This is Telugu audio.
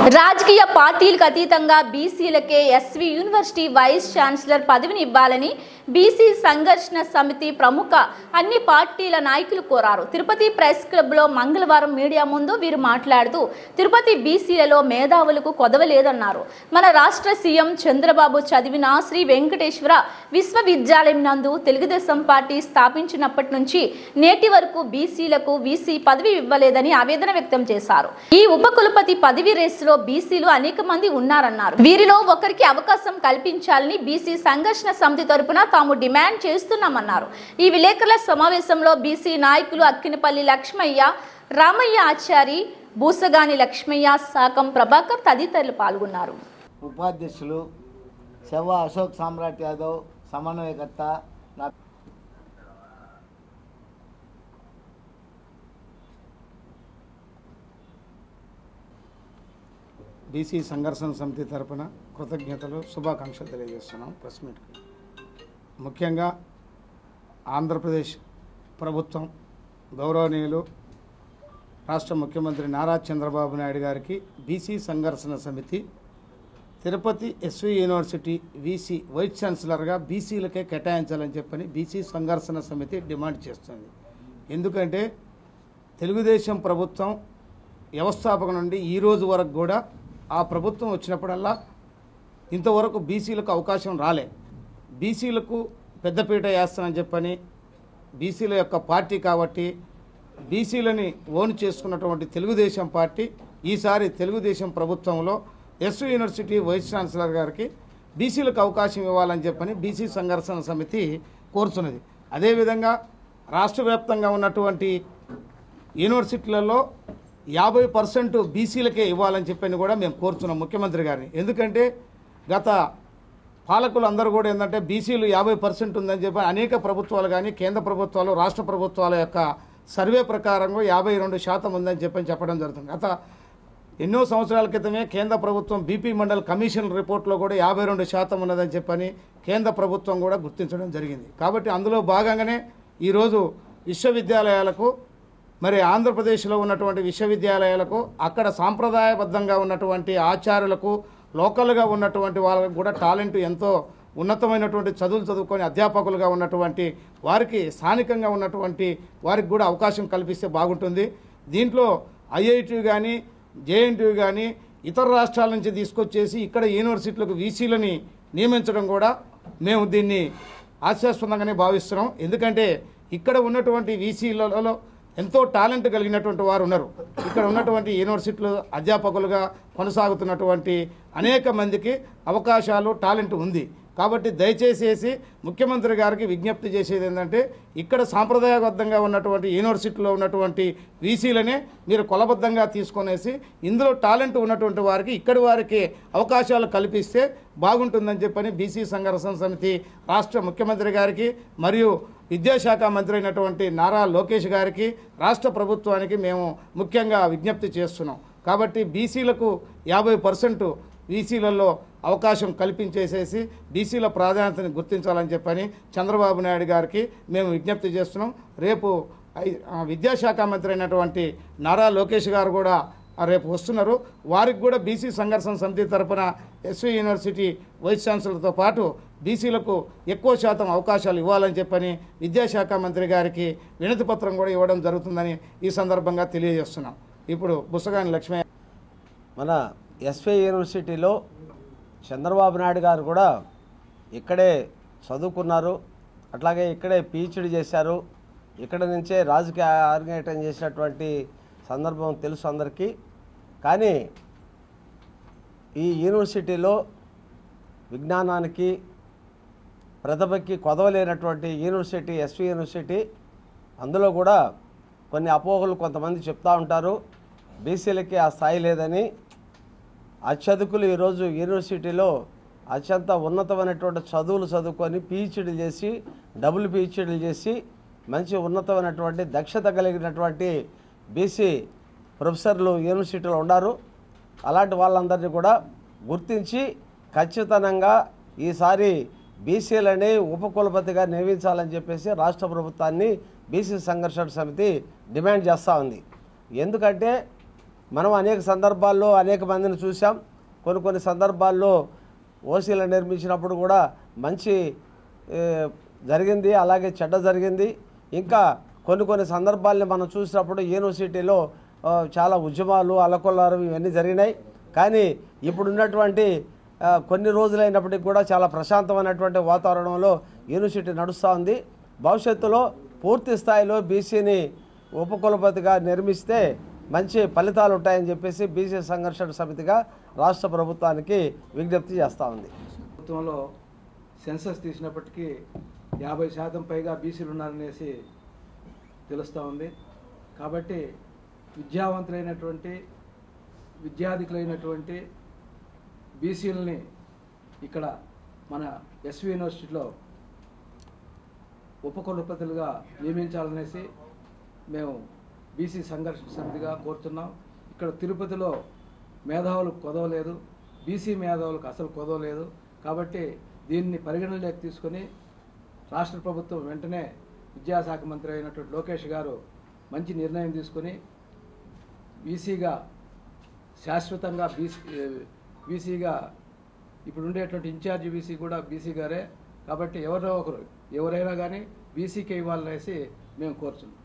రాజకీయ పార్టీలకు అతీతంగా బీసీలకే ఎస్వి యూనివర్సిటీ వైస్ ఛాన్సలర్ పదవిని ఇవ్వాలని బీసీ సంఘర్షణ సమితి ప్రముఖ అన్ని పార్టీల నాయకులు కోరారు. తిరుపతి ప్రెస్ క్లబ్లో మంగళవారం మీడియా ముందు వీరు మాట్లాడుతూ తిరుపతి బీసీలలో మేధావులకు కొదవలేదన్నారు. మన రాష్ట్ర సీఎం చంద్రబాబు చదివిన శ్రీ వెంకటేశ్వర విశ్వవిద్యాలయం నందు తెలుగుదేశం పార్టీ స్థాపించినప్పటి నుంచి నేటి వరకు బీసీలకు వీసీ పదవి ఇవ్వలేదని ఆవేదన వ్యక్తం చేశారు. ఈ ఉపకులపతి పదవి రేసులో బీసీలు అనేక మంది ఉన్నారన్నారు. వీరిలో ఒకరికి అవకాశం కల్పించాలని బీసీ సంఘర్షణ సమితి తరపున తాము డిమాండ్ చేస్తున్నామన్నారు. ఈ విలేకరుల సమావేశంలో బీసీ నాయకులు అక్కినపల్లి లక్ష్మయ్య, రామయ్య ఆచారి, బూసగాని లక్ష్మయ్య, సాకం ప్రభాకర్ తదితరులు పాల్గొన్నారు. ఉపాధ్యక్షులు శవ అశోక్ సామ్రాట్ యాదవ్, సమన్వయకర్త బీసీ సంఘర్షణ సమితి తరపున కృతజ్ఞతలు, శుభాకాంక్షలు తెలియజేస్తున్నాం. ప్రెస్ మీట్కి ముఖ్యంగా ఆంధ్రప్రదేశ్ ప్రభుత్వం గౌరవనీయులు రాష్ట్ర ముఖ్యమంత్రి నారా చంద్రబాబు నాయుడు గారికి బీసీ సంఘర్షణ సమితి Tirupati SV university VC vice ఛాన్సలర్గా బీసీలకే కేటాయించాలని చెప్పని బీసీ సంఘర్షణ సమితి డిమాండ్ చేస్తుంది. ఎందుకంటే తెలుగుదేశం ప్రభుత్వం వ్యవస్థాపక నుండి ఈ రోజు వరకు కూడా ఆ ప్రభుత్వం వచ్చినప్పుడల్లా ఇంతవరకు బీసీలకు అవకాశం రాలే. బీసీలకు పెద్దపీట వేస్తానని చెప్పని బీసీల యొక్క పార్టీ కాబట్టి బీసీలని ఓన్ చేసుకున్నటువంటి తెలుగుదేశం పార్టీ ఈసారి తెలుగుదేశం ప్రభుత్వంలో ఎస్వి యూనివర్సిటీ వైస్ ఛాన్సలర్ గారికి బీసీలకు అవకాశం ఇవ్వాలని చెప్పని బీసీ సంఘర్షణ సమితి కోరుతున్నది. అదేవిధంగా రాష్ట్ర వ్యాప్తంగా ఉన్నటువంటి యూనివర్సిటీలలో 50% బీసీలకే ఇవ్వాలని చెప్పని కూడా మేము కోరుతున్నాం ముఖ్యమంత్రి గారిని. ఎందుకంటే గత పాలకులు అందరూ కూడా ఏంటంటే బీసీలు 50% ఉందని చెప్పి అనేక ప్రభుత్వాలు కానీ కేంద్ర ప్రభుత్వాలు రాష్ట్ర ప్రభుత్వాల యొక్క సర్వే ప్రకారంగా 52% ఉందని చెప్పడం జరుగుతుంది. గత ఎన్నో సంవత్సరాల క్రితమే కేంద్ర ప్రభుత్వం బీపీ మండల్ కమిషన్ రిపోర్ట్లో కూడా 52% ఉన్నదని చెప్పని కేంద్ర ప్రభుత్వం కూడా గుర్తించడం జరిగింది. కాబట్టి అందులో భాగంగానే ఈరోజు విశ్వవిద్యాలయాలకు మరి ఆంధ్రప్రదేశ్లో ఉన్నటువంటి విశ్వవిద్యాలయాలకు అక్కడ సాంప్రదాయబద్ధంగా ఉన్నటువంటి ఆచార్యులకు లోకల్గా ఉన్నటువంటి వాళ్ళకు కూడా టాలెంట్ ఎంతో ఉన్నతమైనటువంటి చదువులు చదువుకొని అధ్యాపకులుగా ఉన్నటువంటి వారికి స్థానికంగా ఉన్నటువంటి వారికి కూడా అవకాశం కల్పిస్తే బాగుంటుంది. దీంట్లో ఐఐటి కానీ జేఎన్టీయూ కానీ ఇతర రాష్ట్రాల నుంచి తీసుకొచ్చేసి ఇక్కడ యూనివర్సిటీలకు వీసీలని నియమించడం కూడా మేము దీన్ని హాస్యాస్పదంగానే భావిస్తున్నాం. ఎందుకంటే ఇక్కడ ఉన్నటువంటి వీసీలలో ఎంతో టాలెంట్ కలిగినటువంటి వారు ఉన్నారు. ఇక్కడ ఉన్నటువంటి యూనివర్సిటీలో అధ్యాపకులుగా కొనసాగుతున్నటువంటి అనేక మందికి అవకాశాలు టాలెంట్ ఉంది. కాబట్టి దయచేసి ముఖ్యమంత్రి గారికి విజ్ఞప్తి చేసేది ఏంటంటే ఇక్కడ సాంప్రదాయబద్ధంగా ఉన్నటువంటి యూనివర్సిటీలో ఉన్నటువంటి వీసీలనే మీరు కొలబద్ధంగా తీసుకొనేసి ఇందులో టాలెంట్ ఉన్నటువంటి వారికి ఇక్కడి వారికి అవకాశాలు కల్పిస్తే బాగుంటుందని చెప్పని బీసీ సంఘర్షణ సమితి రాష్ట్ర ముఖ్యమంత్రి గారికి మరియు విద్యాశాఖ మంత్రి అయినటువంటి నారా లోకేష్ గారికి రాష్ట్ర ప్రభుత్వానికి మేము ముఖ్యంగా విజ్ఞప్తి చేస్తున్నాం. కాబట్టి బీసీలకు 50% బీసీలలో అవకాశం కల్పించేసేసి బీసీల ప్రాధాన్యతని గుర్తించాలని చెప్పని చంద్రబాబు నాయుడు గారికి మేము విజ్ఞప్తి చేస్తున్నాం. రేపు విద్యాశాఖ మంత్రి అయినటువంటి నారా లోకేష్ గారు కూడా రేపు వస్తున్నారు. వారికి కూడా బీసీ సంఘర్షణ సమితి తరపున ఎస్వి యూనివర్సిటీ వైస్ ఛాన్సలర్తో పాటు బీసీలకు ఎక్కువ శాతం అవకాశాలు ఇవ్వాలని చెప్పని విద్యాశాఖ మంత్రి గారికి వినతి పత్రం కూడా ఇవ్వడం జరుగుతుందని ఈ సందర్భంగా తెలియజేస్తున్నాం. ఇప్పుడు బుసగాని లక్ష్మయ్య, మన ఎస్వి యూనివర్సిటీలో చంద్రబాబు నాయుడు గారు కూడా ఇక్కడే చదువుకున్నారు, అట్లాగే ఇక్కడే పీహెచ్డీ చేశారు, ఇక్కడ నుంచే రాజకీయ ఆర్గనైజేషన్ చేసినటువంటి సందర్భం తెలుసు అందరికీ. కానీ ఈ యూనివర్సిటీలో విజ్ఞానానికి ప్రతిభకి కొదవలేనటువంటి యూనివర్సిటీ ఎస్వి యూనివర్సిటీ. అందులో కూడా కొన్ని అపోహలు కొంతమంది చెప్తూ ఉంటారు, బీసీలకి ఆ స్థాయి లేదని. అత్యధికులు ఈరోజు యూనివర్సిటీలో అత్యంత ఉన్నతమైనటువంటి చదువులు చదువుకొని పీహెచ్డీలు చేసి డబుల్ పీహెచ్డీలు చేసి మంచి ఉన్నతమైనటువంటి దక్షత కలిగినటువంటి బీసీ ప్రొఫెసర్లు యూనివర్సిటీలో ఉన్నారు. అలాంటి వాళ్ళందరినీ కూడా గుర్తించి ఖచ్చితంగా ఈసారి బీసీలని ఉపకులపతిగా నియమించాలని చెప్పేసి రాష్ట్ర ప్రభుత్వాన్ని బీసీ సంఘర్షణ సమితి డిమాండ్ చేస్తూ ఉంది. ఎందుకంటే మనం అనేక సందర్భాల్లో అనేక మందిని చూసాం. కొన్ని సందర్భాల్లో ఓసీలు నిర్మించినప్పుడు కూడా మంచి జరిగింది, అలాగే చెడ్డ జరిగింది. ఇంకా కొన్ని సందర్భాల్ని మనం చూసినప్పుడు యూనివర్సిటీలో చాలా ఉద్యమాలు అలకొల్లారు ఇవన్నీ జరిగినాయి. కానీ ఇప్పుడున్నటువంటి కొన్ని రోజులైనప్పటికీ కూడా చాలా ప్రశాంతమైనటువంటి వాతావరణంలో యూనివర్సిటీ నడుస్తూ ఉంది. భవిష్యత్తులో పూర్తి స్థాయిలో బీసీని ఉపకులపతిగా నిర్మిస్తే మంచి ఫలితాలు ఉంటాయని చెప్పేసి బీసీ సంఘర్షణ సమితిగా రాష్ట్ర ప్రభుత్వానికి విజ్ఞప్తి చేస్తూ ఉంది. ప్రభుత్వంలో సెన్సస్ తీసినప్పటికీ 50% పైగా బీసీలు ఉన్నారనేసి తెలుస్తూ ఉంది. కాబట్టి విద్యావంతులైనటువంటి విద్యాధికులైనటువంటి బీసీలని ఇక్కడ మన ఎస్వి యూనివర్సిటీలో ఉపకులపతులుగా నియమించాలనేసి మేము బీసీ సంఘర్షణ సమితిగా కోరుతున్నాం. ఇక్కడ తిరుపతిలో మేధావులకు కొదవలేదు, బీసీ మేధావులకు అసలు కొదవలేదు. కాబట్టి దీన్ని పరిగణనలోకి తీసుకొని రాష్ట్ర ప్రభుత్వం వెంటనే విద్యాశాఖ మంత్రి అయినటువంటి లోకేష్ గారు మంచి నిర్ణయం తీసుకొని బీసీగా శాశ్వతంగా బీసీగా ఇప్పుడు ఉండేటువంటి ఇన్ఛార్జి బీసీ కూడా బీసీ గారే. కాబట్టి ఎవరైనా కానీ బీసీకే ఇవ్వాలనేసి మేము కోరుతున్నాం.